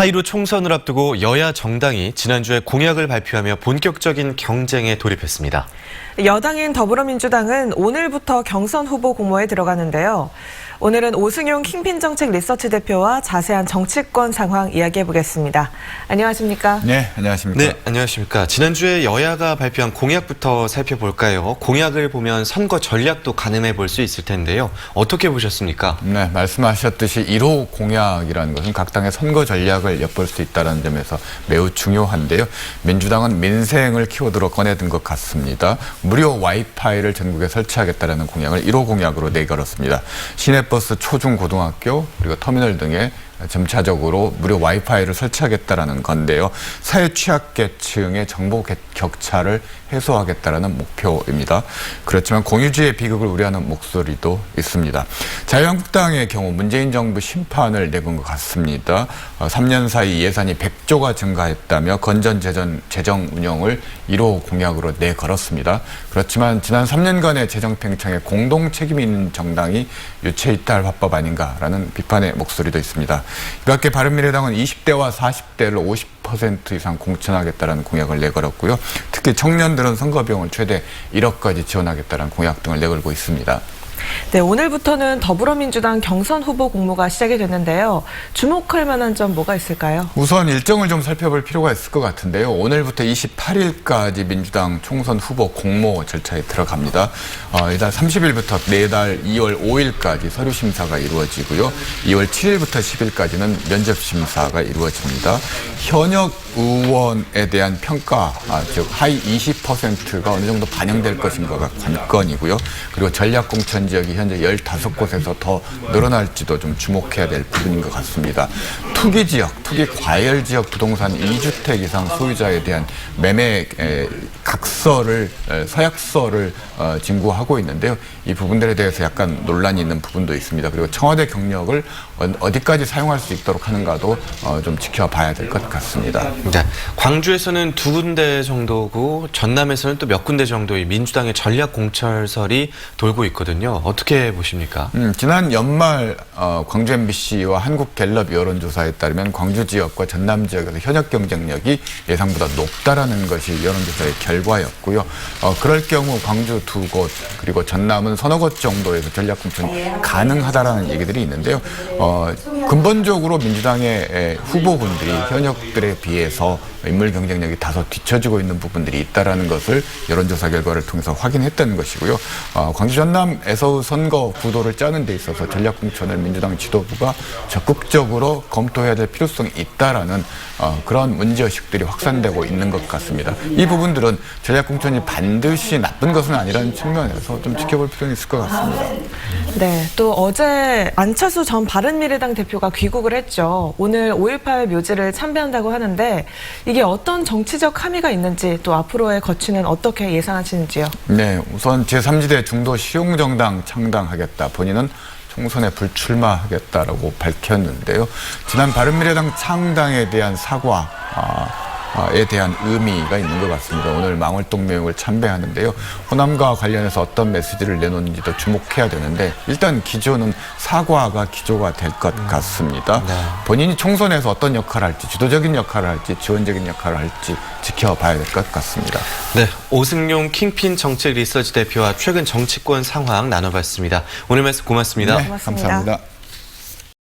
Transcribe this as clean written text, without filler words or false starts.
4.15 총선을 앞두고 여야 정당이 지난주에 공약을 발표하며 본격적인 경쟁에 돌입했습니다. 여당인 더불어민주당은 오늘부터 경선 후보 공모에 들어가는데요. 오늘은 오승용 킹핀 정책 리서치 대표와 자세한 정치권 상황 이야기해보겠습니다. 안녕하십니까? 네, 안녕하십니까? 네, 안녕하십니까. 지난주에 여야가 발표한 공약부터 살펴볼까요? 공약을 보면 선거 전략도 가늠해 볼 수 있을 텐데요. 어떻게 보셨습니까? 네, 말씀하셨듯이 1호 공약이라는 것은 각 당의 선거 전략을 엿볼 수 있다는 점에서 매우 중요한데요. 민주당은 민생을 키워드로 꺼내든 것 같습니다. 무료 와이파이를 전국에 설치하겠다는 공약을 1호 공약으로 내걸었습니다. 시내버스, 초중, 고등학교 그리고 터미널 등에 점차적으로 무료 와이파이를 설치하겠다는 건데요. 사회 취약계층의 정보 격차를 해소하겠다는 목표입니다. 그렇지만 공유주의 비극을 우려하는 목소리도 있습니다. 자유한국당의 경우 문재인 정부 심판을 내건 것 같습니다. 3년 사이 예산이 100조가 증가했다며 건전 재정 운영을 1호 공약으로 내걸었습니다. 그렇지만 지난 3년간의 재정 팽창에 공동 책임이 있는 정당이 유체이탈 화법 아닌가라는 비판의 목소리도 있습니다. 이 밖에 바른미래당은 20대와 40대를 50% 이상 공천하겠다는 공약을 내걸었고요. 특히 청년들은 선거 비용을 최대 1억까지 지원하겠다는 공약 등을 내걸고 있습니다. 네, 오늘부터는 더불어민주당 경선 후보 공모가 시작이 됐는데요. 주목할 만한 점 뭐가 있을까요? 우선 일정을 좀 살펴볼 필요가 있을 것 같은데요. 오늘부터 28일까지 민주당 총선 후보 공모 절차에 들어갑니다. 일단 30일부터 내달 2월 5일까지 서류 심사가 이루어지고요. 2월 7일부터 10일까지는 면접 심사가 이루어집니다. 현역 의원에 대한 평가, 즉 하위 20%가 어느 정도 반영될 것인가가 관건이고요. 그리고 전략공천 지역이 현재 15곳에서 더 늘어날지도 좀 주목해야 될 부분인 것 같습니다. 투기 지역, 투기 과열 지역 부동산 2주택 이상 소유자에 대한 매매 각서를, 서약서를 진구하고 있는데요. 이 부분들에 대해서 약간 논란이 있는 부분도 있습니다. 그리고 청와대 경력을 어디까지 사용할 수 있도록 하는가도 좀 지켜봐야 될 것 같습니다. 네, 광주에서는 2군데 정도고 전남에서는 또 몇 군데 정도의 민주당의 전략 공천설이 돌고 있거든요. 어떻게 보십니까? 지난 연말 광주 MBC와 한국갤럽 여론조사에 따르면 광주 지역과 전남 지역에서 현역 경쟁력이 예상보다 높다라는 것이 여론조사의 결과였고요. 그럴 경우 광주 2곳 그리고 전남은 서너 곳 정도에서 전략 공천이 가능하다라는 얘기들이 있는데요. 근본적으로 민주당의 후보군들이 현역들에 비해서 인물 경쟁력이 다소 뒤처지고 있는 부분들이 있다라는 것을 여론조사 결과를 통해서 확인했던 것이고요. 광주 전남에서 선거 구도를 짜는 데 있어서 전략 공천을 민주당 지도부가 적극적으로 검토해야 될 필요성이 있다라는 그런 문제의식들이 확산되고 있는 것 같습니다. 이 부분들은 전략 공천이 반드시 나쁜 것은 아니라는 측면에서 좀 지켜볼 필요는 있을 것 같습니다. 네, 또 어제 안철수 전 바른미래당 대표가 귀국을 했죠. 오늘 5.18 묘지를 참배한다고 하는데 이게 어떤 정치적 함의가 있는지 또 앞으로의 거취는 어떻게 예상하시는지요? 네, 우선 제3지대 중도 시용정당 창당하겠다. 본인은 총선에 불출마하겠다라고 밝혔는데요. 지난 바른미래당 창당에 대한 사과에 대한 의미가 있는 것 같습니다. 오늘 망월동묘역을 참배하는데요. 호남과 관련해서 어떤 메시지를 내놓는지도 주목해야 되는데 일단 기조는 사과가 기조가 될 것 같습니다. 네. 본인이 총선에서 어떤 역할을 할지, 주도적인 역할을 할지, 지원적인 역할을 할지 지켜봐야 될 것 같습니다. 네, 오승용 킹핀 정책 리서치 대표와 최근 정치권 상황 나눠봤습니다. 오늘 말씀 고맙습니다. 네, 고맙습니다. 감사합니다.